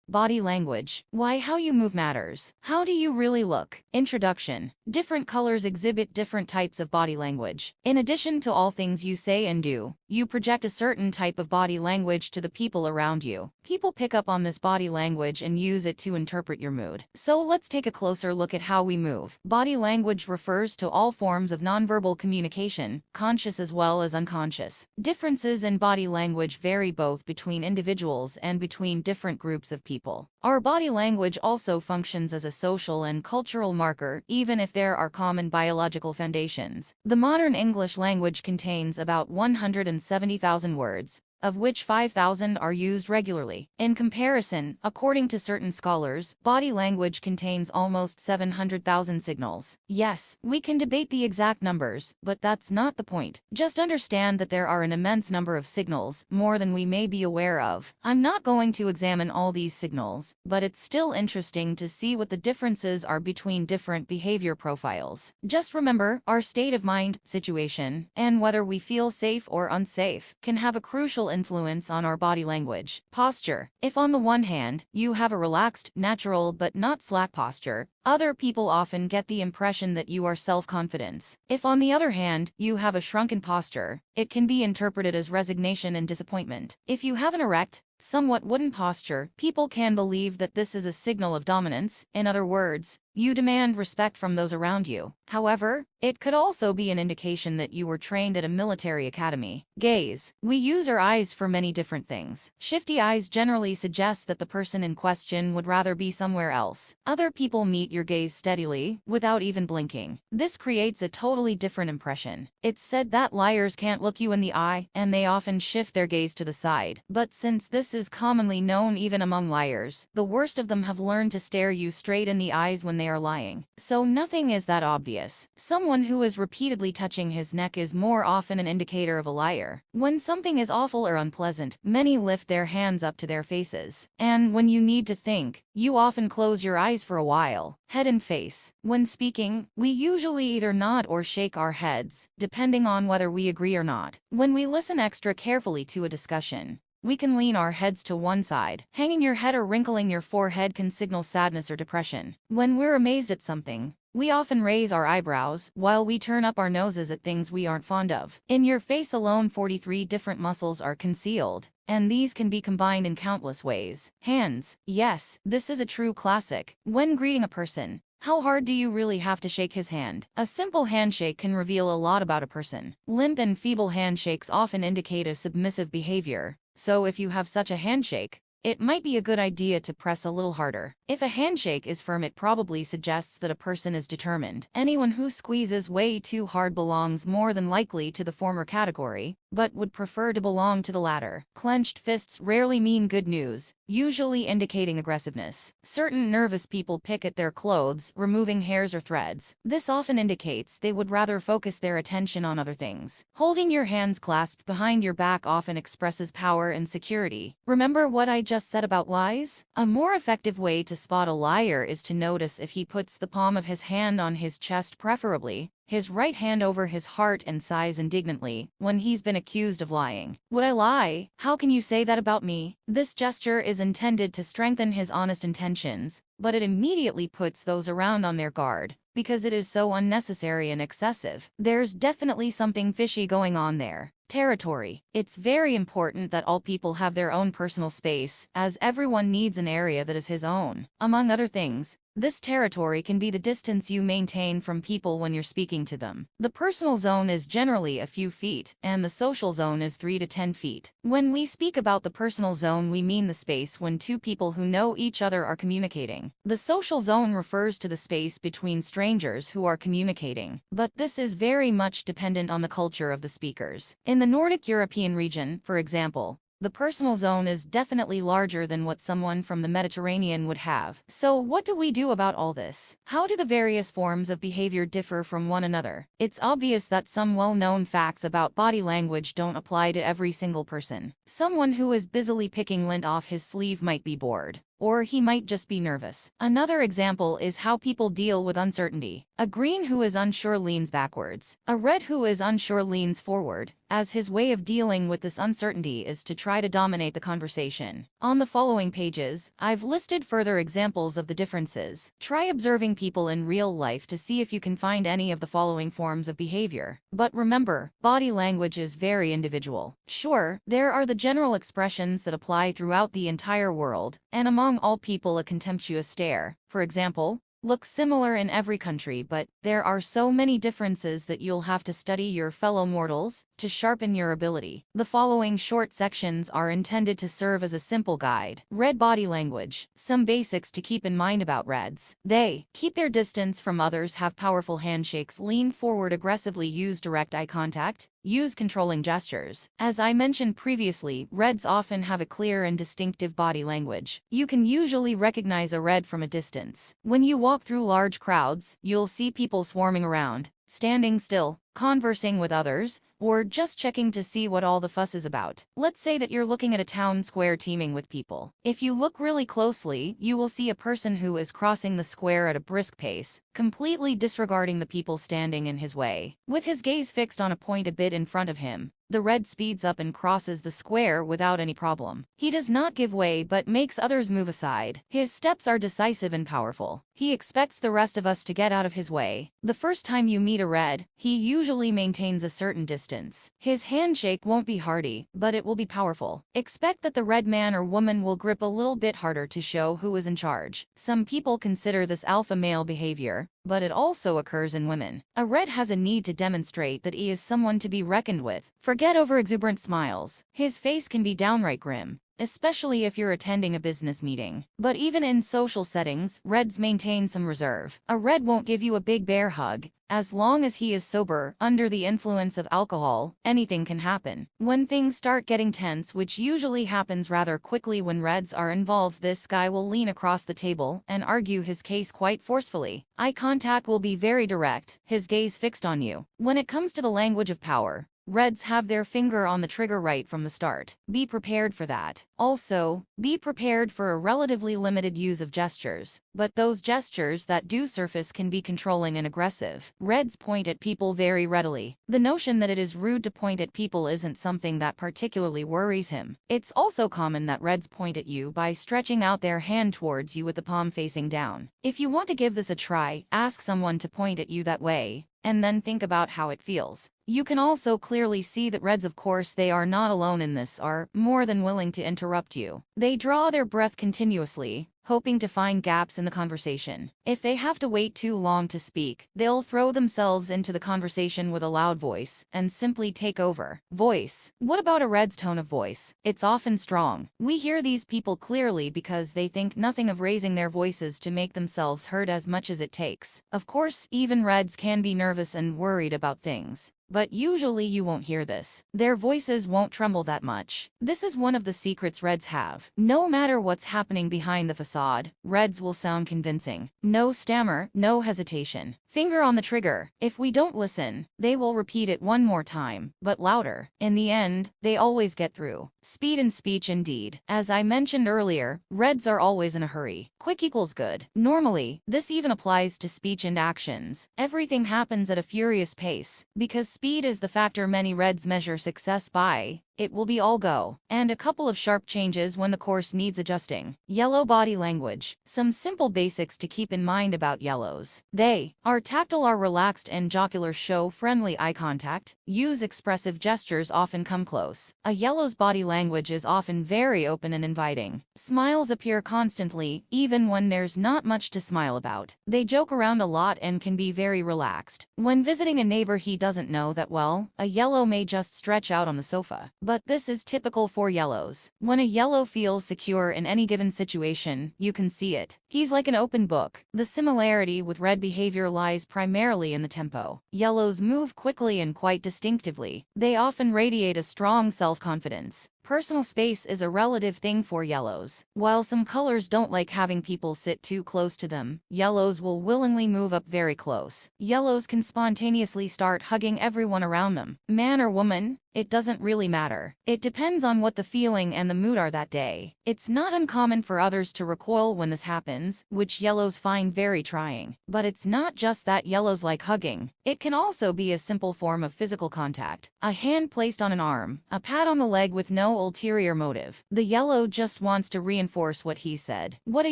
Body language. Why how you move matters. How do you really look? Introduction. Different colors exhibit different types of body language. In addition to all things you say and do, you project a certain type of body language to the people around you. People pick up on this body language and use it to interpret your mood. So let's take a closer look at how we move. Body language refers to all forms of nonverbal communication, conscious as well as unconscious. Differences in body language vary both between individuals and between different groups of people. Our body language also functions as a social and cultural marker, even if there are common biological foundations. The modern English language contains about 170,000 words, of which 5,000 are used regularly. In comparison, according to certain scholars, body language contains almost 700,000 signals. Yes, we can debate the exact numbers, but that's not the point. Just understand that there are an immense number of signals, more than we may be aware of. I'm not going to examine all these signals, but it's still interesting to see what the differences are between different behavior profiles. Just remember, our state of mind, situation, and whether we feel safe or unsafe can have a crucial influence on our body language. Posture. If on the one hand, you have a relaxed, natural but not slack posture, other people often get the impression that you are self-confident. If on the other hand, you have a shrunken posture, it can be interpreted as resignation and disappointment. If you have an erect, somewhat wooden posture, people can believe that this is a signal of dominance. In other words, you demand respect from those around you. However, it could also be an indication that you were trained at a military academy. Gaze. We use our eyes for many different things. Shifty eyes generally suggest that the person in question would rather be somewhere else. Other people meet your gaze steadily, without even blinking. This creates a totally different impression. It's said that liars can't look you in the eye, and they often shift their gaze to the side. But since this is commonly known even among liars, the worst of them have learned to stare you straight in the eyes when they are lying. So nothing is that obvious. Someone who is repeatedly touching his neck is more often an indicator of a liar. When something is awful or unpleasant, many lift their hands up to their faces. And when you need to think, you often close your eyes for a while. Head and face. When speaking, we usually either nod or shake our heads, depending on whether we agree or not. When we listen extra carefully to a discussion, we can lean our heads to one side. Hanging your head or wrinkling your forehead can signal sadness or depression. When we're amazed at something, we often raise our eyebrows, while we turn up our noses at things we aren't fond of. In your face alone, 43 different muscles are concealed, and these can be combined in countless ways. Hands. Yes, this is a true classic. When greeting a person, how hard do you really have to shake his hand? A simple handshake can reveal a lot about a person. Limp and feeble handshakes often indicate a submissive behavior. So if you have such a handshake, it might be a good idea to press a little harder. If a handshake is firm, it probably suggests that a person is determined. Anyone who squeezes way too hard belongs more than likely to the former category, but would prefer to belong to the latter. Clenched fists rarely mean good news, usually indicating aggressiveness. Certain nervous people pick at their clothes, removing hairs or threads. This often indicates they would rather focus their attention on other things. Holding your hands clasped behind your back often expresses power and security. Remember what I just said about lies? A more effective way to spot a liar is to notice if he puts the palm of his hand on his chest, preferably his right hand over his heart, and sighs indignantly when he's been accused of lying. Would I lie? How can you say that about me? This gesture is intended to strengthen his honest intentions, but it immediately puts those around on their guard, because it is so unnecessary and excessive. There's definitely something fishy going on there. Territory. It's very important that all people have their own personal space, as everyone needs an area that is his own. Among other things, this territory can be the distance you maintain from people when you're speaking to them. The personal zone is generally a few feet, and the social zone is 3 to 10 feet. When we speak about the personal zone, we mean the space when two people who know each other are communicating. The social zone refers to the space between strangers who are communicating, but this is very much dependent on the culture of the speakers. In the Nordic European region, for example, the personal zone is definitely larger than what someone from the Mediterranean would have. So what do we do about all this? How do the various forms of behavior differ from one another? It's obvious that some well-known facts about body language don't apply to every single person. Someone who is busily picking lint off his sleeve might be bored. or he might just be nervous. Another example is how people deal with uncertainty. A green who is unsure leans backwards. A red who is unsure leans forward, as his way of dealing with this uncertainty is to try to dominate the conversation. On the following pages, I've listed further examples of the differences. Try observing people in real life to see if you can find any of the following forms of behavior. But remember, body language is very individual. Sure, there are the general expressions that apply throughout the entire world, and among all people a contemptuous stare, for example, looks similar in every country, but there are so many differences that you'll have to study your fellow mortals to sharpen your ability. The following short sections are intended to serve as a simple guide. Red body language. Some basics to keep in mind about reds. They keep their distance from others, have powerful handshakes, lean forward aggressively, use direct eye contact, use controlling gestures. As I mentioned previously, reds often have a clear and distinctive body language. You can usually recognize a red from a distance. When you walk through large crowds, you'll see people swarming around, standing still, conversing with others, or just checking to see what all the fuss is about. Let's say that you're looking at a town square teeming with people. If you look really closely, you will see a person who is crossing the square at a brisk pace, completely disregarding the people standing in his way. With his gaze fixed on a point a bit in front of him, the red speeds up and crosses the square without any problem. He does not give way but makes others move aside. His steps are decisive and powerful. He expects the rest of us to get out of his way. The first time you meet a red, he usually maintains a certain distance. His handshake won't be hearty, but it will be powerful. Expect that the red man or woman will grip a little bit harder to show who is in charge. Some people consider this alpha male behavior, but it also occurs in women. A red has a need to demonstrate that he is someone to be reckoned with. Forget over-exuberant smiles. His face can be downright grim, especially if you're attending a business meeting. But even in social settings, reds maintain some reserve. A red won't give you a big bear hug. As long as he is sober, under the influence of alcohol, anything can happen. When things start getting tense, which usually happens rather quickly when reds are involved, this guy will lean across the table and argue his case quite forcefully. Eye contact will be very direct, his gaze fixed on you. When it comes to the language of power, reds have their finger on the trigger right from the start. Be prepared for that. Also, be prepared for a relatively limited use of gestures, but those gestures that do surface can be controlling and aggressive. Reds point at people very readily. The notion that it is rude to point at people isn't something that particularly worries him. It's also common that reds point at you by stretching out their hand towards you with the palm facing down. If you want to give this a try, ask someone to point at you that way, and then think about how it feels. You can also clearly see that reds, of course they are not alone in this, are more than willing to interrupt you. They draw their breath continuously, hoping to find gaps in the conversation. If they have to wait too long to speak, they'll throw themselves into the conversation with a loud voice and simply take over. Voice. What about a red's tone of voice? It's often strong. We hear these people clearly because they think nothing of raising their voices to make themselves heard as much as it takes. Of course, even reds can be nervous and worried about things, but usually you won't hear this. Their voices won't tremble that much. This is one of the secrets reds have. No matter what's happening behind the facade, reds will sound convincing. No stammer, no hesitation. Finger on the trigger. If we don't listen, they will repeat it one more time, but louder. In the end, they always get through. Speed in speech indeed. As I mentioned earlier, reds are always in a hurry. Quick equals good. Normally, this even applies to speech and actions. Everything happens at a furious pace. Because speed is the factor many reds measure success by, it will be all go, and a couple of sharp changes when the course needs adjusting. Yellow body language. Some simple basics to keep in mind about yellows. They are tactile, are relaxed and jocular, show friendly eye contact, use expressive gestures, often come close. A yellow's body language is often very open and inviting. Smiles appear constantly, even when there's not much to smile about. They joke around a lot and can be very relaxed. When visiting a neighbor he doesn't know that well, a yellow may just stretch out on the sofa. But this is typical for yellows. When a yellow feels secure in any given situation, you can see it. He's like an open book. The similarity with red behavior lies primarily in the tempo. Yellows move quickly and quite distinctively. They often radiate a strong self-confidence. Personal space is a relative thing for yellows. While some colors don't like having people sit too close to them, yellows will willingly move up very close. Yellows can spontaneously start hugging everyone around them. Man or woman, it doesn't really matter. It depends on what the feeling and the mood are that day. It's not uncommon for others to recoil when this happens, which yellows find very trying. But it's not just that yellows like hugging. It can also be a simple form of physical contact. A hand placed on an arm, a pat on the leg with no ulterior motive. The yellow just wants to reinforce what he said. What a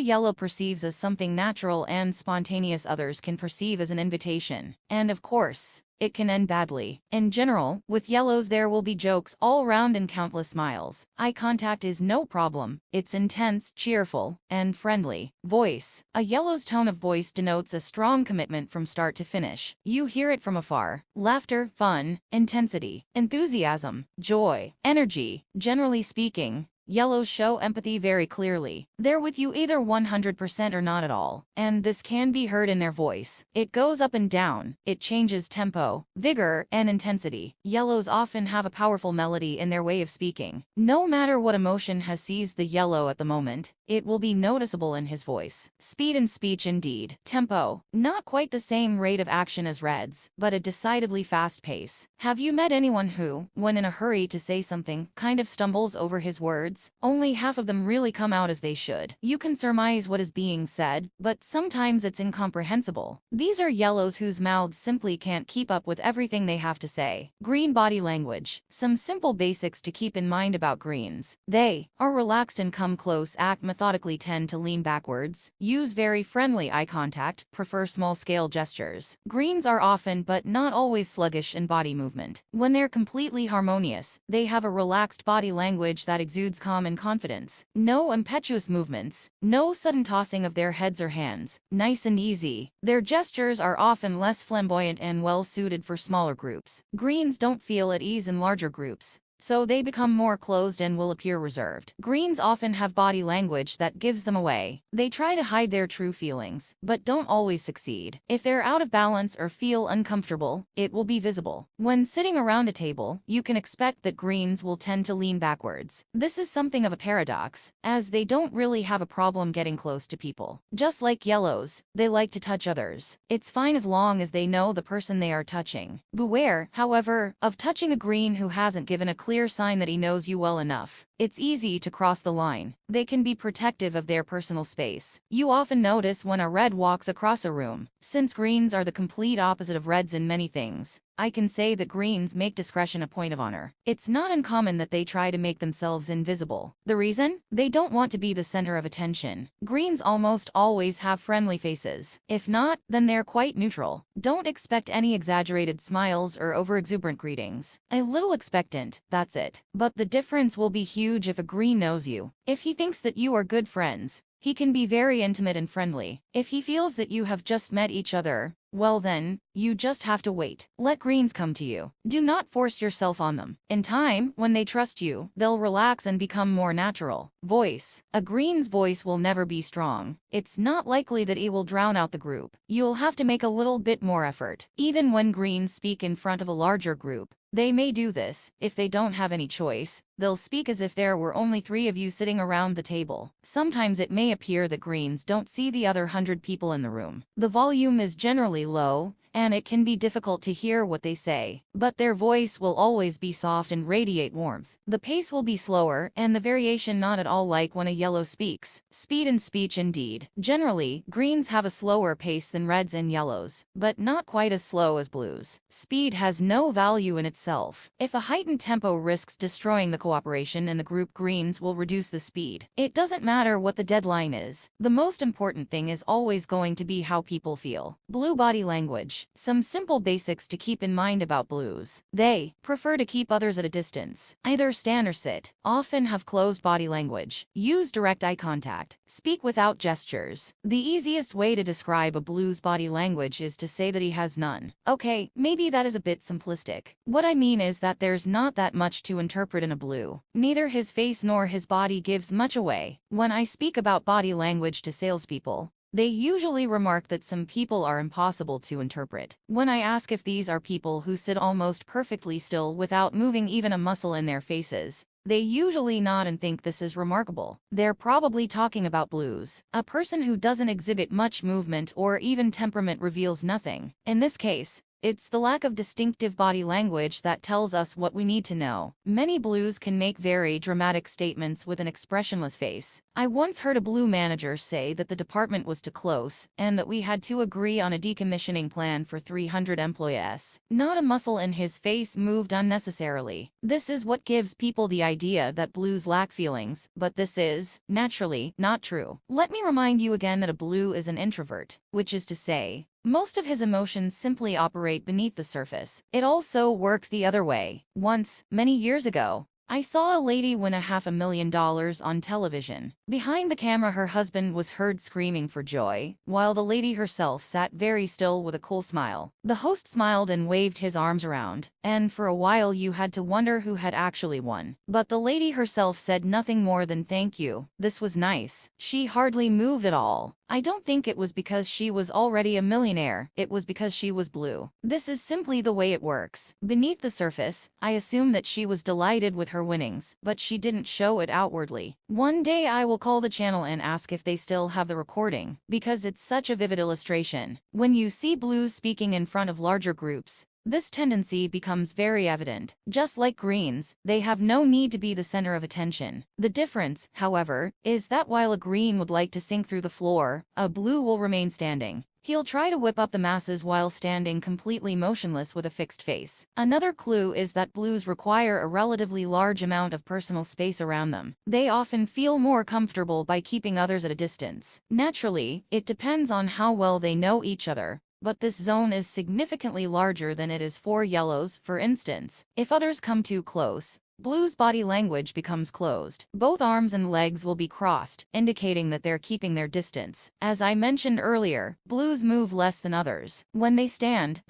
yellow perceives as something natural and spontaneous, others can perceive as an invitation. And of course, it can end badly. In general, with yellows there will be jokes all around and countless smiles. Eye contact is no problem. It's intense, cheerful, and friendly. Voice. A yellow's tone of voice denotes a strong commitment from start to finish. You hear it from afar. Laughter, fun, intensity, enthusiasm, joy, energy. Generally speaking, yellows show empathy very clearly. They're with you either 100% or not at all. And this can be heard in their voice. It goes up and down. It changes tempo, vigor, and intensity. Yellows often have a powerful melody in their way of speaking. No matter what emotion has seized the yellow at the moment, it will be noticeable in his voice. Speed in speech indeed. Tempo. Not quite the same rate of action as reds, but a decidedly fast pace. Have you met anyone who, when in a hurry to say something, kind of stumbles over his words? Only half of them really come out as they should. You can surmise what is being said, but sometimes it's incomprehensible. These are yellows whose mouths simply can't keep up with everything they have to say. Green body language. Some simple basics to keep in mind about greens. They are relaxed and come close, act methodically, tend to lean backwards, use very friendly eye contact, prefer small-scale gestures. Greens are often but not always sluggish in body movement. When they're completely harmonious, they have a relaxed body language that exudes calm and confidence. No impetuous movements, no sudden tossing of their heads or hands. Nice and easy. Their gestures are often less flamboyant and well suited for smaller groups. Greens don't feel at ease in larger groups, so they become more closed and will appear reserved. Greens often have body language that gives them away. They try to hide their true feelings, but don't always succeed. If they're out of balance or feel uncomfortable, it will be visible. When sitting around a table, you can expect that greens will tend to lean backwards. This is something of a paradox, as they don't really have a problem getting close to people. Just like yellows, they like to touch others. It's fine as long as they know the person they are touching. Beware, however, of touching a green who hasn't given a clear sign that he knows you well enough. It's easy to cross the line. They can be protective of their personal space. You often notice when a red walks across a room. Since greens are the complete opposite of reds in many things, I can say that greens make discretion a point of honor. It's not uncommon that they try to make themselves invisible. The reason? They don't want to be the center of attention. Greens almost always have friendly faces. If not, then they're quite neutral. Don't expect any exaggerated smiles or overexuberant greetings. A little expectant, that's it. But the difference will be huge if a green knows you. If he thinks that you are good friends, he can be very intimate and friendly. If he feels that you have just met each other, well then, you just have to wait. Let greens come to you. Do not force yourself on them. In time, when they trust you, they'll relax and become more natural. Voice. A green's voice will never be strong. It's not likely that it will drown out the group. You'll have to make a little bit more effort. Even when greens speak in front of a larger group, they may do this. If they don't have any choice, they'll speak as if there were only 3 of you sitting around the table. Sometimes it may appear that greens don't see the other 100 people in the room. The volume is generally low, and it can be difficult to hear what they say, but their voice will always be soft and radiate warmth. The pace will be slower, and the variation not at all like when a yellow speaks. Speed in speech indeed. Generally, greens have a slower pace than reds and yellows, but not quite as slow as blues. Speed has no value in itself. If a heightened tempo risks destroying the cooperation in the group, greens will reduce the speed. It doesn't matter what the deadline is. The most important thing is always going to be how people feel. Blue body language. Some simple basics to keep in mind about blues. They prefer to keep others at a distance. Either stand or sit. Often have closed body language. Use direct eye contact. Speak without gestures. The easiest way to describe a blue's body language is to say that he has none. Okay, maybe that is a bit simplistic. What I mean is that there's not that much to interpret in a blue. Neither his face nor his body gives much away. When I speak about body language to salespeople, they usually remark that some people are impossible to interpret. When I ask if these are people who sit almost perfectly still without moving even a muscle in their faces, they usually nod and think this is remarkable. They're probably talking about blues. A person who doesn't exhibit much movement or even temperament reveals nothing. In this case, it's the lack of distinctive body language that tells us what we need to know. Many blues can make very dramatic statements with an expressionless face. I once heard a blue manager say that the department was too close and that we had to agree on a decommissioning plan for 300 employees. Not a muscle in his face moved unnecessarily. This is what gives people the idea that blues lack feelings, but this is, naturally, not true. Let me remind you again that a blue is an introvert, which is to say, most of his emotions simply operate beneath the surface. It also works the other way. Once, many years ago, I saw a lady win $500,000 on television. Behind the camera, her husband was heard screaming for joy, while the lady herself sat very still with a cool smile. The host smiled and waved his arms around, and for a while you had to wonder who had actually won. But the lady herself said nothing more than "thank you, this was nice." She hardly moved at all. I don't think it was because she was already a millionaire, it was because she was blue. This is simply the way it works. Beneath the surface, I assume that she was delighted with her winnings, but she didn't show it outwardly. One day I will call the channel and ask if they still have the recording, because it's such a vivid illustration. When you see blues speaking in front of larger groups, this tendency becomes very evident. Just like greens, they have no need to be the center of attention. The difference, however, is that while a green would like to sink through the floor, a blue will remain standing. He'll try to whip up the masses while standing completely motionless with a fixed face. Another clue is that blues require a relatively large amount of personal space around them. They often feel more comfortable by keeping others at a distance. Naturally, it depends on how well they know each other, but this zone is significantly larger than it is for yellows, for instance. If others come too close, blues' body language becomes closed. Both arms and legs will be crossed, indicating that they're keeping their distance. As I mentioned earlier, blues move less than others. When they stand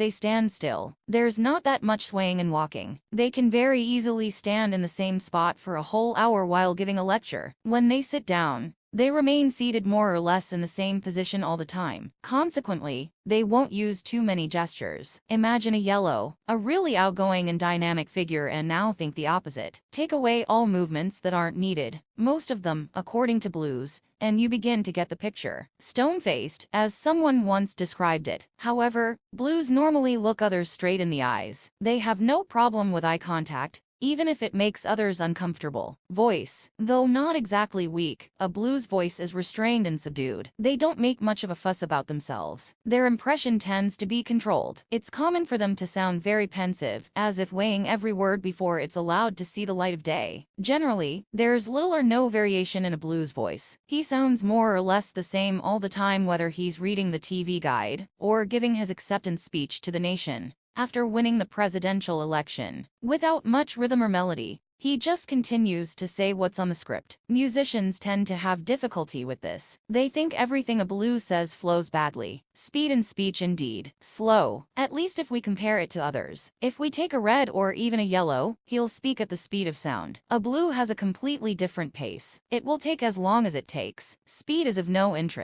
still. There's not that much swaying and walking. They can very easily stand in the same spot for a whole hour while giving a lecture. When they sit down, they remain seated more or less in the same position all the time. Consequently, they won't use too many gestures. Imagine a yellow, a really outgoing and dynamic figure, and now think the opposite. Take away all movements that aren't needed, most of them, according to blues, and you begin to get the picture. Stone-faced, as someone once described it. However, blues normally look others straight in the eyes. They have no problem with eye contact, even if it makes others uncomfortable. Voice. Though not exactly weak, a blues voice is restrained and subdued. They don't make much of a fuss about themselves. Their impression tends to be controlled. It's common for them to sound very pensive, as if weighing every word before it's allowed to see the light of day. Generally, there's little or no variation in a blues voice. He sounds more or less the same all the time, whether he's reading the TV guide or giving his acceptance speech to the nation. After winning the presidential election, without much rhythm or melody, he just continues to say what's on the script. Musicians tend to have difficulty with this. They think everything a blues says flows badly. Speed in speech indeed. Slow, at least if we compare it to others. If we take a red or even a yellow, he'll speak at the speed of sound. A blue has a completely different pace. It will take as long as it takes. Speed is of no interest.